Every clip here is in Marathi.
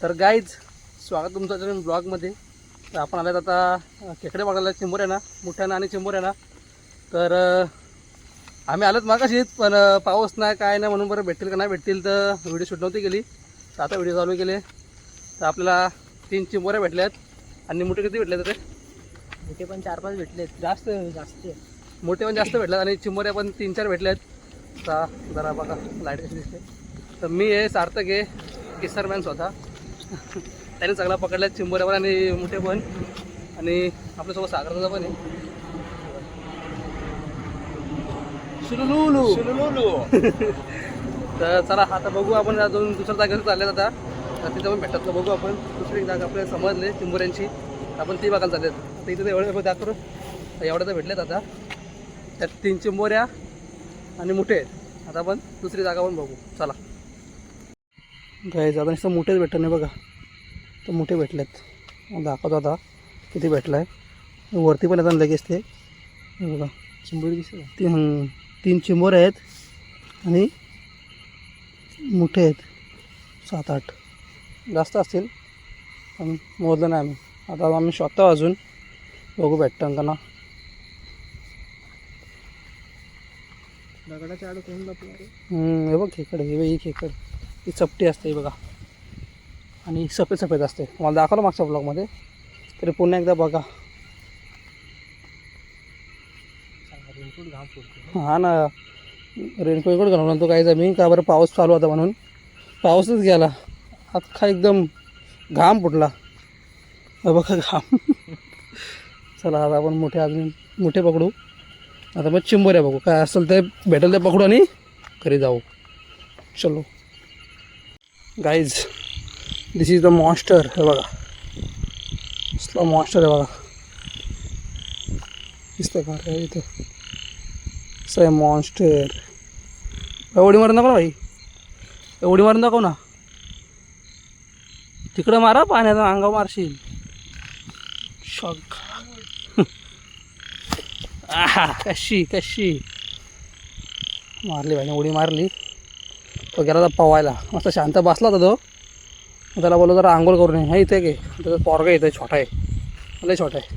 तर गाईज स्वागत तुमचं ब्लॉगमध्ये. तर आपण आल्यात आता खेकडे बघायला चिंबोऱ्याना, मुठ्याना आणि चिंबोऱ्याना. तर आम्ही आलोत मागाशीच, पण पाऊस नाही काय नाही म्हणून बरं भेटतील का नाही भेटतील तर व्हिडिओ शूट नव्हती केली. तर आता व्हिडिओ चालू केले. तर आपल्याला 3 चिंबोऱ्या भेटल्यात. आणि मोठे किती भेटले तर मोठे पण 4-5 भेटलेत. जास्त मोठे पण जास्त भेटल्यात आणि चिंबोऱ्या पण 3-4 भेटल्यात. आता जरा बघा लाईट कशी दिसते. तर मी आहे सार्थक आहे, किसरमॅन स्वतः. त्याने चांगला पकडल्यात चिंबोऱ्या पण आणि मोठे पण. आणि आपल्यासोबत सागरचा पण आहे. तर चला आता बघू आपण अजून दुसऱ्या जागेवर चालल्यात. आता तिथं पण भेटत बघू आपण. दुसरी जागा आपल्याला समजले चिंबोऱ्यांची, आपण ती बघायला चाललेत. आता इथे एवढे दाखवतो एवढ्या तर भेटलेत. आता त्यात 3 चिंबोऱ्या आणि मोठे आहेत. आता आपण दुसरी जागा पण बघू. चला गाईज आता नुसतं मोठेच भेटत नाही बघा. तर मोठे भेटलेत. दाखवतो आता किती भेटलं आहे. वरती पण येतात लगेच ते बघा. चिंबोरी दिसते. 3 चिंबोरे आहेत आणि मोठे आहेत 7-8 जास्त असतील, पण मोजलं नाही आम्ही. आता आम्ही शोधतो अजून, बघू भेटतं का ना. दगडाच्या आड कोण हे बघ खेकडे, ही खेकड ही चपटी असते बघा. आणि सफेद सफेद असते. मला दाखवलं मागच्या ब्लॉगमध्ये, तरी पुन्हा एकदा बघा. हां ना, रेनकोट घालून आणतो काहीच आम्ही. का बरं पाऊस चालू होता म्हणून. पाऊसच गेला, अख्खा एकदम घाम फुटला बघा घाम. चला आता आपण अजून मोठे पकडू. आता मग चिंबोऱ्या बघू, काय असेल ते भेटेल ते पकडू आणि घरी जाऊ. चलो guys, this is the monster. हे बघा स्लो मॉन्स्टर आहे बघा. दिसतं का रे इथे असं मॉन्स्टर. एवढी मारून दाखव ना भाई, एवढी मारून दाखव ना. तिकडं मारा, पाण्याचा अंगावर मारशील. शॉक. कशी मारली भाई, उडी मारली. तो गेला तर पवायला. मस्त शांत बसला होता तो. त्याला बोललो जरा आंघोळ करू नये. हा इथे घे, त्याचा पोरगा इथे छोटा आहे, लय छोटा आहे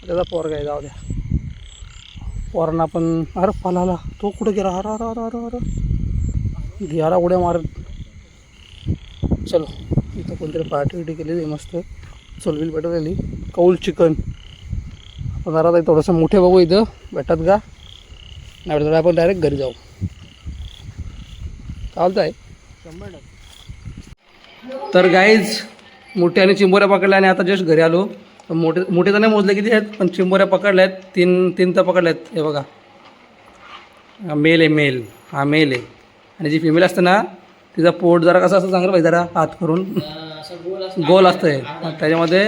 त्याचा पोरगा आहे. जाऊ द्या पोरांना पण. अरे पलाला तो कुठं गेला. अरे अरे अरे अरे अरे घ्यायला उड्या मारत. चलो इथं कोणतरी पार्टी केलेली मस्त, सोलबिल पेटवलेली. कौल चिकन. आपण जरा थोडंसं मोठे बघू इथं भेटत का नाही भेटत. आपण डायरेक्ट घरी जाऊ. चालतं आहे 100%. तर गाईज मोठे आणि चिंबोऱ्या पकडल्या आणि आता जस्ट घरी आलो. मोठे तर नाही मोजले किती आहेत, पण चिंबोऱ्या पकडल्या आहेत. 3 तर पकडल्या आहेत. हे बघा, मेल आहे मेल. हा मेल आहे. आणि जी फिमेल असते ना, तिचा पोट जरा कसं असतं चांगलं पाहिजे, जरा हात करून गोल असतं. त्याच्यामध्ये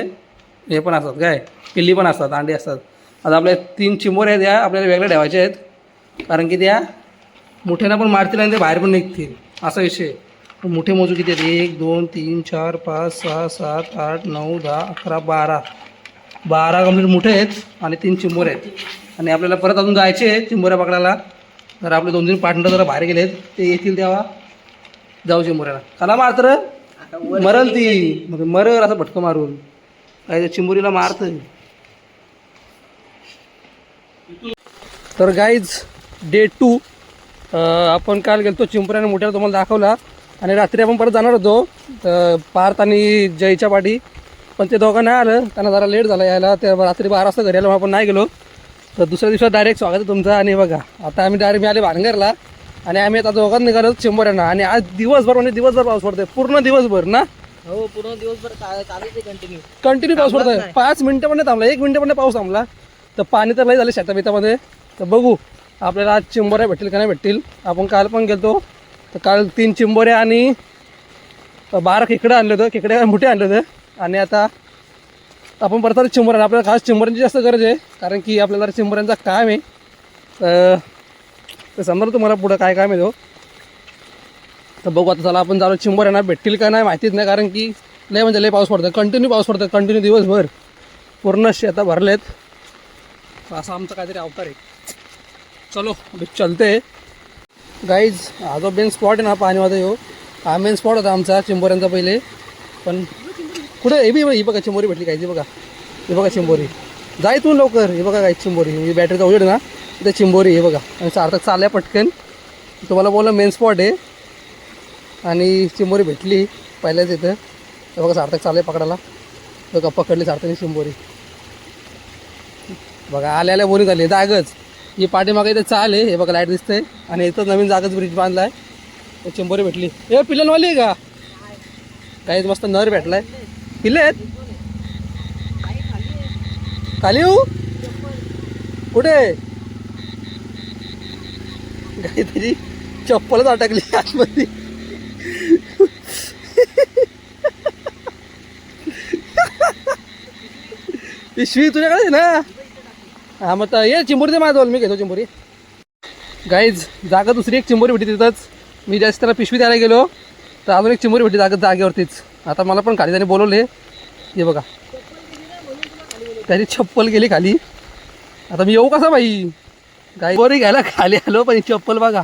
हे पण असतात काय, पिल्ली पण असतात, अंडी असतात. आता आपल्या 3 चिंबोऱ्या आहेत, या आपल्याला वेगळ्या ठेवायच्या आहेत. कारण की त्या मोठ्यानं पण मारतील आणि ते बाहेर पण निघतील, असा विषय. मोठे मोजू किती आहेत, 1 2 3 4 5 6 7 8 9 10 11 12 कंप्लीट मोठे आहेत आणि 3 चिंबोरे आहेत. आणि आपल्याला परत अजून जायचे आहेत चिंबोऱ्या पकडायला. जर आपले 2-3 पार्टनर जरा बाहेर गेलेत, ते येतील तेव्हा जाऊ चिंबोऱ्याला. काला मारतर मरल ती, म्हणजे मरल असं भटकं मारून. काय चिंबोरीला मारतं. तर गाईज डे 2 आपण काल गेलो चिंबोऱ्याने मोठ्याला, तुम्हाला दाखवला. आणि रात्री आपण परत जाणार होतो पार्थ आणि जयच्या पाठी, पण ते दोघं नाही आलं. त्यांना जरा लेट झाला यायला. ते रात्री 12 वाजता घरी आलो, आपण नाही गेलो. तर दुसऱ्या दिवसात डायरेक्ट स्वागत आहे तुमचं. आणि बघा आता आम्ही डायरेक्ट मी आले भानगरला. आणि आम्ही आता दोघांना निघालो चिंबोऱ्यांना. आणि आज दिवसभर म्हणजे दिवसभर पाऊस पडतोय, पूर्ण दिवसभर ना. हो, पूर्ण दिवसभर चालूच आहे. कंटिन्यू पाऊस पडतोय. 5 मिनटं पण नाही थांबला, 1 मिनटं पण नाही पाऊस थांबला. तर पाणी तर लई झालं शेताबितामध्ये. तर बघू आपल्याला आज चिंबोऱ्या भेटतील का नाही भेटतील. आपण काल पण गेलो, तर काल 3 चिंबोऱ्या आणि 12 खेकडे आणले होतं. खेकडे मोठे आणले होते. आणि आता आपण परत चिंबोऱ्या, आपल्याला खास चिंबोऱ्यांची जास्त गरज आहे. कारण की आपल्याला चिंबोऱ्यांचा काम आहे. तर समजा तुम्हाला पुढं काय काम आहे तो. तर बघू आता चला आपण चालू. चिंबोऱ्यांना भेटतील का नाही माहितीच नाही, कारण की लय म्हणजे लय पाऊस पडतो. कंटिन्यू पाऊस पडतो, कंटिन्यू दिवसभर. पूर्ण शेता भरलेत. असा आमचा काहीतरी अवतार आहे. चलो अभी चलते गाईज. हा जो मेन स्पॉट आहे ना पाणीमध्ये, हा मेन स्पॉट होता आमचा चिंबोऱ्यांचा पहिले. पण कुठे ही बघा चिंबोरी भेटली काय बघा, हे बघा चिंबोरी. जा इथून लवकर. हे बघा काय चिंबोरी, ही बॅटरीचा उजेड ना इथे चिंबोरी. हे बघा आणि सार्थक चालल्या पटकन. तुम्हाला बोललं मेन स्पॉट आहे आणि चिंबोरी भेटली पहिल्याच इथं. हे बघा सार्थक चालले पकडायला. बघा पकडली सार्थकने चिंबोरी. बघा आल्या बोरी झाली जागच. ही पाठीमागे इथे चाल आहे. हे बघा लाईट दिसतंय आणि इथं नवीन जागच ब्रिज बांधला आहे. चिंबोरी भेटली. हे पिल्लनवाली आहे का काहीच मस्त नर भेटलाय. पिल्ले आहेत खाली येऊ कुठे काही त्याची चप्पलच अटकली आतमध्ये. पिशवी तुझ्याकडे ना. हा मग ये चिंबोरी दे माझ्याजवळ, मी घेतो चिंबोरी. गाईज जागा दुसरी एक चिंबोरी भेटली तिथंच. मी जास्त त्याला पिशवी द्यायला गेलो तर अजून एक चिंबोरी भेटली जागेवरतीच. आता मला पण खाली त्याने बोलवले. हे बघा त्याची चप्पल गेली खाली. आता मी येऊ कसा बाई. गाई बोरी घ्यायला खाली आलो पण चप्पल बघा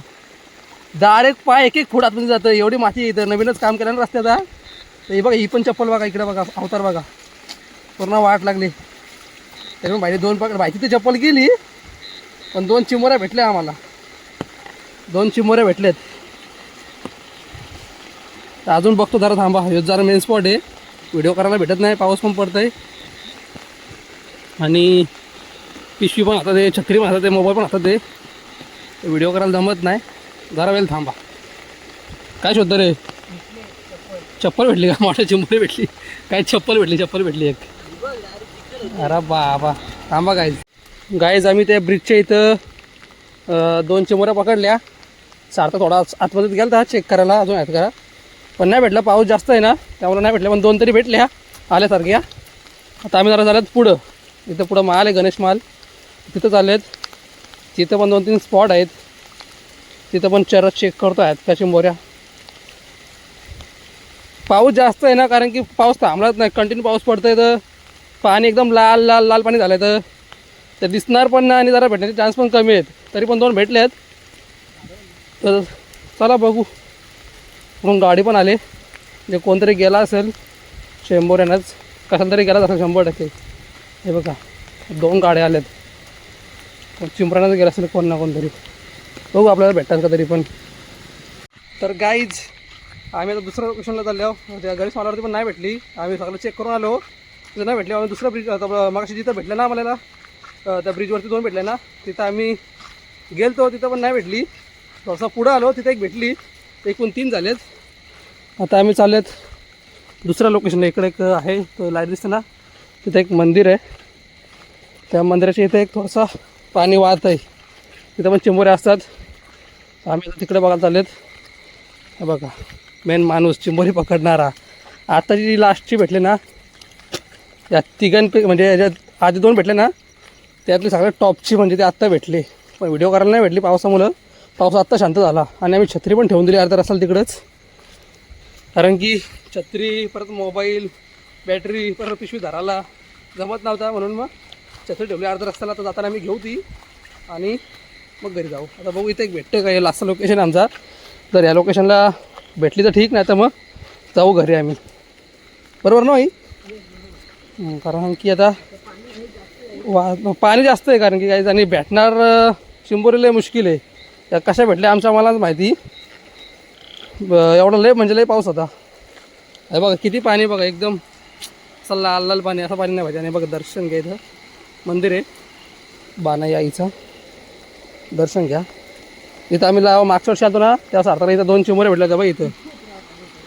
डायरेक्ट पाय एक फूट आतमध्ये जातं. एवढी माती येतं. नवीनच काम केलं ना रस्त्याचा. तर हे बघा ही पण चप्पल बघा इकडे बघा अवतार बघा पूर्ण वाट लागली. तरी मग बाईने दोन पकड बाईची ती चप्पल गेली पण 2 चिंबोऱ्या भेटल्या आम्हाला. 2 चिंबोऱ्या भेटल्यात. तर अजून बघतो जरा थांबा. हे जरा मेन स्पॉट आहे. व्हिडिओ करायला भेटत नाही पाऊस पण पडत आहे आणि पिशवी पण हातात आहे, छत्री पण हातात आहे, मोबाईल पण हातात आहे. व्हिडिओ करायला जमत नाही. जरा वेळ थांबा. काय शोधतं रे. चप्पल भेटली का. मोठ्या चिंबोरी भेटली काय. चप्पल भेटली एक. अरे बाबा थांबा गाईज आम्ही त्या ब्रिजच्या इथं 2 चिंबोऱ्या पकडल्या. सारखा थोडा आतमध्ये गेला चेक करायला अजून आहेत करा पण नाही भेटला. पाऊस जास्त आहे ना त्यामुळे नाही भेटल्या पण 2 तरी भेटल्या आल्यासारख्या. आता आम्ही जरा झाल्यात पुढं. इथं पुढं माल आहे गणेश माल तिथं चाललेत. तिथं पण 2-3 स्पॉट आहेत. तिथं पण चरत चेक करतो आहेत त्या चिंबोऱ्या. पाऊस जास्त आहे ना कारण की पाऊस थांबलाच नाही. कंटिन्यू पाऊस पडतोय तर पाणी एकदम लाल लाल लाल पाणी झालं तर ते दिसणार पण नाही आणि जरा भेटण्याचे चान्स पण कमी आहेत. तरी पण 2 भेटले आहेत. तर चला बघू. म्हणून गाडी पण आले जे कोणतरी गेला असेल चिंबोऱ्यानंच कशाला तरी गेला असेल 100%. हे बघा 2 गाड्या आल्यात. चिंबऱ्यानंच गेला असेल कोण ना कोणतरी. बघू आपल्याला भेटतात का तरी पण. तर गाईज आम्ही आता दुसऱ्या लोकेशनला चाललो. त्या गणेश मालावरती पण नाही भेटली. आम्ही सगळं चेक करून आलो तिथं नाही भेटली. आम्ही दुसरा ब्रिज आता मागाशी जिथं भेटलं ना आम्हाला त्या ब्रिजवरती 2 भेटले ना तिथं आम्ही गेलतो तिथं पण नाही भेटली. थोडंसं पुढं आलो तिथं एक भेटली. एकूण 3 झालेत. आता आम्ही चाललेत दुसऱ्या लोकेशनला. इकडे एक आहे तो लाईट दिसतं ना तिथं एक मंदिर आहे. त्या मंदिराच्या इथं एक थोडंसं पाणी वाहत आहे. तिथं पण चिंबोऱ्या असतात. आम्ही आता तिकडे बघायला चाललेत. हे बघा मेन माणूस चिंबोरी पकडणारा. आत्ताची जी लास्टची भेटली ना या तिघांपैकी म्हणजे याच्यात आधी 2 भेटले ना त्यातली सगळ्यात टॉपची म्हणजे ते आत्ता भेटले. पण व्हिडिओ करायला नाही भेटली पावसामुळं. पाऊस आत्ता शांत झाला आणि आम्ही छत्री पण ठेवून दिली अर्धा रस्त्याला तिकडंच. कारण की छत्री परत मोबाईल बॅटरी परत पिशवी धरायला जमत नव्हता म्हणून मग छत्री ठेवली अर्धा रस्त्याला. तर जाताना आम्ही घेऊ ती आणि मग घरी जाऊ. आता बघू इथे एक भेटते का. हे लास्टचं लोकेशन आमचा. जर या लोकेशनला भेटली तर ठीक नाही तर मग जाऊ घरी आम्ही. बरोबर ना आई. कारण की आता पाणी जास्त आहे कारण की काही आणि भेटणार चिंबोरीला मुश्किल आहे. त्या कशा भेटल्या आमच्या मलाच माहिती. एवढं लय म्हणजे लय पाऊस होता. हे बघा किती पाणी बघा एकदम असं लाल लाल पाणी. असं पाणी नाही पाहिजे. आणि बघा दर्शन घ्या. इथं मंदिर आहे बानाई आईचं. दर्शन घ्या. इथं आम्ही मागच्या वर्षी आलो ना त्या सारखा इथं 2 चिंबोऱ्या भेटल्या होत्या बघा.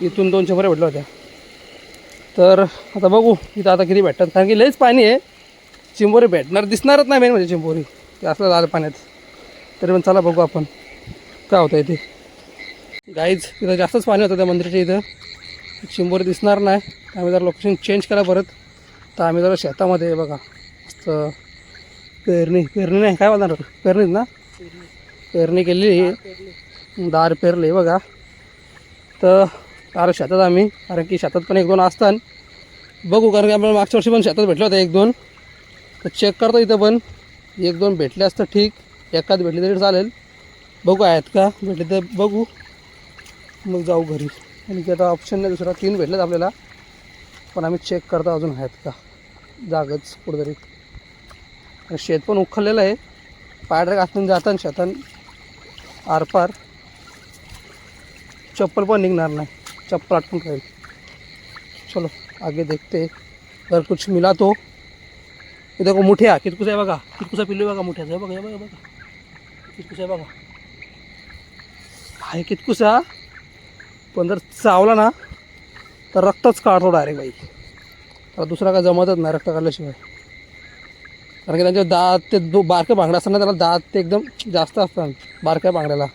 इथून 2 चिंबोऱ्या भेटल्या होत्या. तर आता बघू इथं आता किती भेटतात कारण की लयच पाणी आहे. चिंबोरी भेटणार दिसणारच नाही मेन म्हणजे चिंबोरी असलं लाल पाण्यात. तरी पण चला बघू आपण काय होतं इथे. गाईज तिथं जास्तच पाणी होतं त्या मंदिराच्या इथं. चिंबोरी दिसणार नाही. आम्ही जरा लोकेशन चेंज करा परत. तर आम्ही जरा शेतामध्ये बघा मस्त पेरणी नाही काय बोलणार पेरणीच ना. पेरणी केलेली दार पेरले बघा. तर अरे शेतात आम्ही कारण की शेतात पण 1-2 असतात. बघू कारण की आपल्याला मागच्या वर्षी पण शेतात भेटलं होतं 1-2. तर चेक करतो इथं पण 1-2 भेटले असतं ठीक. एखाद भेटली तरी चालेल. बघू आहेत का भेटले तर बघू मग जाऊ घरी. आणि की आता ऑप्शन नाही दुसरा. 3 भेटलेत आपल्याला. पण आम्ही चेक करतो अजून आहेत का जागच कुठेतरी. आणि शेत पण उखललेलं आहे, पायड्या आतून जाताना शेतान आरपार चप्पल पण निघणार नाही, चप्पल अटकून राहील. चलो आगे देखते अगर कुछ मिला तो. हे देखो मुठ्या कितकुसा आहे बघा, कितकुसा पिल्लू आहे बघा मुठ्याचं. हे बघा हे बघा बघा कितकुसा आहे बघा, आहे कितकुसा. पण जर चावला ना तर रक्तच काढतो डायरेक्ट बाई. तर दुसरा काय जमतच नाही रक्त काढल्याशिवाय. कारण की त्यांचे दात ते बारके बांगडे असताना त्याला दात ते एकदम जास्त असतात बारक्या बांगड्याला,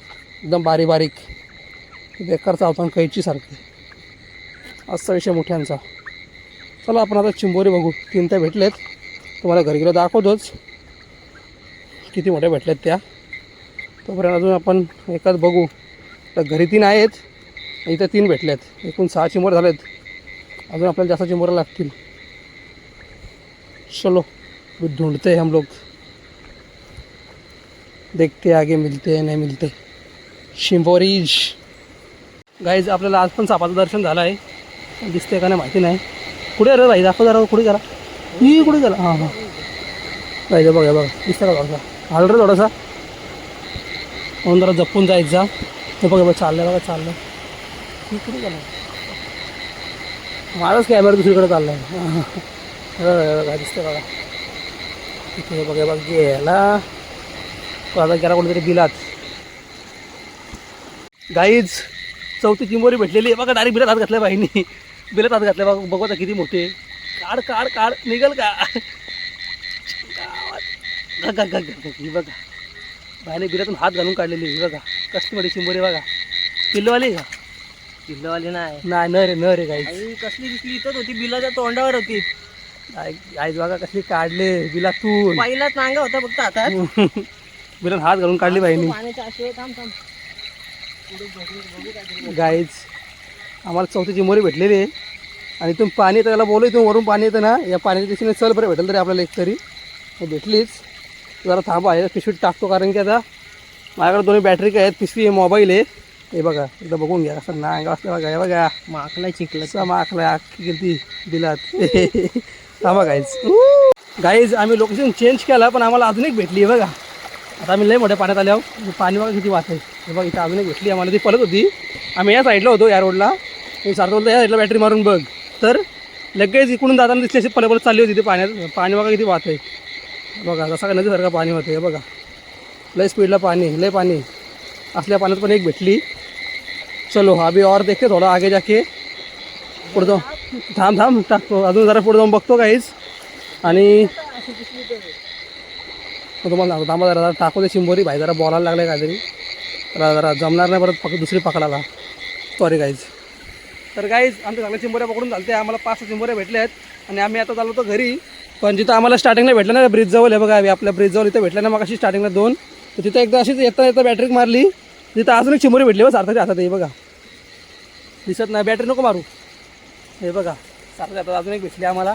एकदम बारीक बारीक बेकार चावताना कैचीसारखे. असा विषय मोठ्यांचा. चला आपण आता चिंबोरी बघू. 3 त्या भेटलेत, तुम्हाला घरी गेलो दाखवतोच किती मोठ्या भेटल्यात त्या. तोपर्यंत अजून आपण एकाच बघू. तर घरी 3 आहेत, इथं 3 भेटल्यात, एकूण 6 चिंबोरे झालेत. अजून आपल्याला जास्त चिंबोरे लागतील. चलो ढूंढते हैं हम लोग, देखते आगे मिलते नहीं मिलते. चिंबोरीज गाईज आपल्याला आज पण सापाचं दर्शन झालं आहे, दिसते का नाही माहिती नाही. कुठे रे भाई दाखव जरा, कुठे गेला ही, कुठे गेला. हां हां जायचं बघा बघा, दिसतं का थोडासा हाल रे थोडासा, म्हणून जरा जपून जायचा. हे बघा बघा चाललं बघा चाललं, ही कुठे गेला. माझाच कॅमेरा दुसरीकडे चालला आहे. बघा दिसतं बघा इथे बघा बघा गेला. तो आता गेला कुठेतरी बिलात. गाईज 4थी चिंबोरी भेटलेली आहे बघा, डायरेक्ट बिलात हात घातल्या बाईंनी, बिलात हात घातल्या बघा. बघू आता किती मोठे. काढ काढ काढ निघल का गावात. ही बघा बाईने बिलातून हात घालून काढलेली ही बघा. कसली मोठी चिंबोरी बघा. किल्लोवाली का? किल्लोवाली नाही, नाही न रे न रे गाईज. आई कसली दिसली इथंच होती, बिलाच्या तोंडावर होती. गाईज बघा कसली काढले बिलातून. पहिलाच नांगा होता फक्त हातात. बिलात हात घालून काढली बाईंनी. पाण्याच्या आशे थांब थांब. गाईज आम्हाला 4थी चिंबोरी भेटलेली आहे. आणि इथून पाणी येतं, त्याला बोलू इथून वरून पाणी येतं ना, या पाण्याच्या दिशेने चल बरं भेटेल तरी आपल्याला एक तरी. भेटलीच. जरा थांबा आहे पिशवीत टाकतो, कारण की आता माझ्याकडे 2 बॅटरी काय आहेत, पिशवी आहे, मोबाईल आहे. हे बघा एकदा बघून घ्या कसं नांगा असलं बघा. हे बघा माकला चिकलं कसा माकला अख्खी गेली बिलात. थांबा गाईज. गाईज आम्ही लोकेशन चेंज केला, पण आम्हाला अजून एक भेटली आहे बघा. आता आम्ही लय मोठ्या पाण्यात आल्यावर पाणी बघा किती वाहत आहे. हे बघा इथं अजून एक भेटली आम्हाला. ती पळत होती, आम्ही या साईडला होतो या रोडला. मी सारखं बोलतो या साईडला बॅटरी मारून बघ, तर लगेच इकडून जाताना दिसली अशी पळत चालली होती ती पाण्यात. पाणी बघा किती वाहत आहे बघा, जसं काय नदीसारखं पाणी होतं. हे बघा लय स्पीडला पाणी, लय पाणी. असल्या पाण्यात पण एक भेटली. चलो अभी और देखते थोडा आगे जाके. पुढे जाऊ थांब थांब टाकतो अजून जरा पुढे जाऊन बघतो काहीच. आणि तुम्हाला सांगतो थांबा जरा टाकू दे चिंबोरी. भाई जरा बोलायला लागले काहीतरी, जरा जमणार नाही परत दुसरी पकडायला. Sorry guys. तर गाईज आमच्या चांगल्या चिंबोऱ्या पकडून चालते. आम्हाला 5 चिंबोऱ्या भेटल्या आहेत आणि आम्ही आता चाललो होतो घरी. पण जिथं आम्हाला स्टार्टिंगला भेटलं ना ब्रिजजवळ आहे बघा, आपल्या ब्रिजजवळ इथं भेटलं ना मग अशी स्टार्टिंगला 2, तर तिथं एकदा अशीच येता येता बॅटरी मारली. तिथं अजून एक चिंबोरी भेटली बघ सार्थकच्या हातात. हे बघा दिसत नाही, बॅटरी नको मारू. हे बघा सार्थकच्या हातात अजून एक भेटली आम्हाला.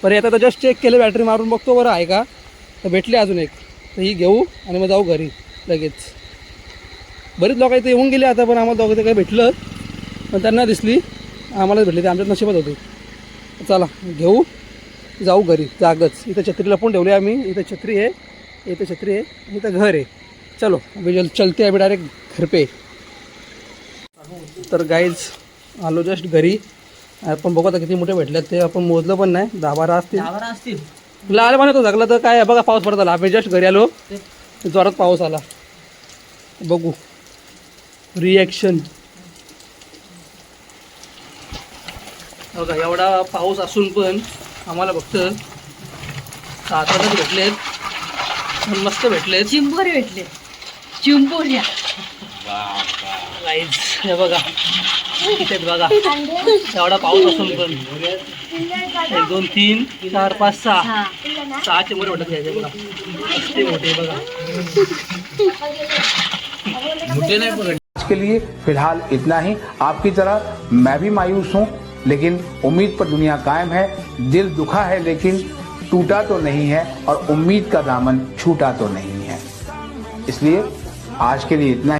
बरं येतं तर जस्ट चेक केलं, बॅटरी मारून बघतो बरं आहे का, तर भेटली अजून एक. तर ही घेऊ आणि मग जाऊ घरी लगेच. बरीच लोक इथे येऊन गेले आता, पण आम्हाला दोघं काही भेटलं पण त्यांना दिसली, आम्हालाच भेटली. ते आमच्यात नशिबात होते. चला घेऊ जाऊ घरी जागच. इथं छत्री लपून ठेवली आम्ही. इथं छत्री आहे, इथं छत्री आहे, इथं घर आहे. चलो अभी चलते अभी डायरेक्ट घर पे. तर गाईज आलो जस्ट घरी. आपण बघू आता किती मोठे भेटल्यात ते. आपण मोजलं पण नाही, 10-12 असतील. लाल पाणी तो जगला तर काय बघा पाऊस पडत आला. आम्ही जस्ट घरी आलो, जोरात पाऊस आला. बघू रिॲक्शन. बघा एवढा पाऊस असून पण आम्हाला फक्त 7-8 भेटलेत, पण मस्त भेटलेत. चिंबोरी भेटले, चिंबोऱ्या. गाईज हे बघा इथे बघा एवढा पाऊस असून पण 1 2 3 4 5 6 चिंबोरे भेटत घ्यायचे बघा. असते मोठे बघा. आज के लिए फिलहाल इतना ही। आपकी तरह मैं भी मायूस हूँ, लेकिन उम्मीद पर दुनिया कायम है। दिल दुखा है लेकिन टूटा तो नहीं है, और उम्मीद का दामन छूटा तो नहीं है। इसलिए आज के लिए इतना ही।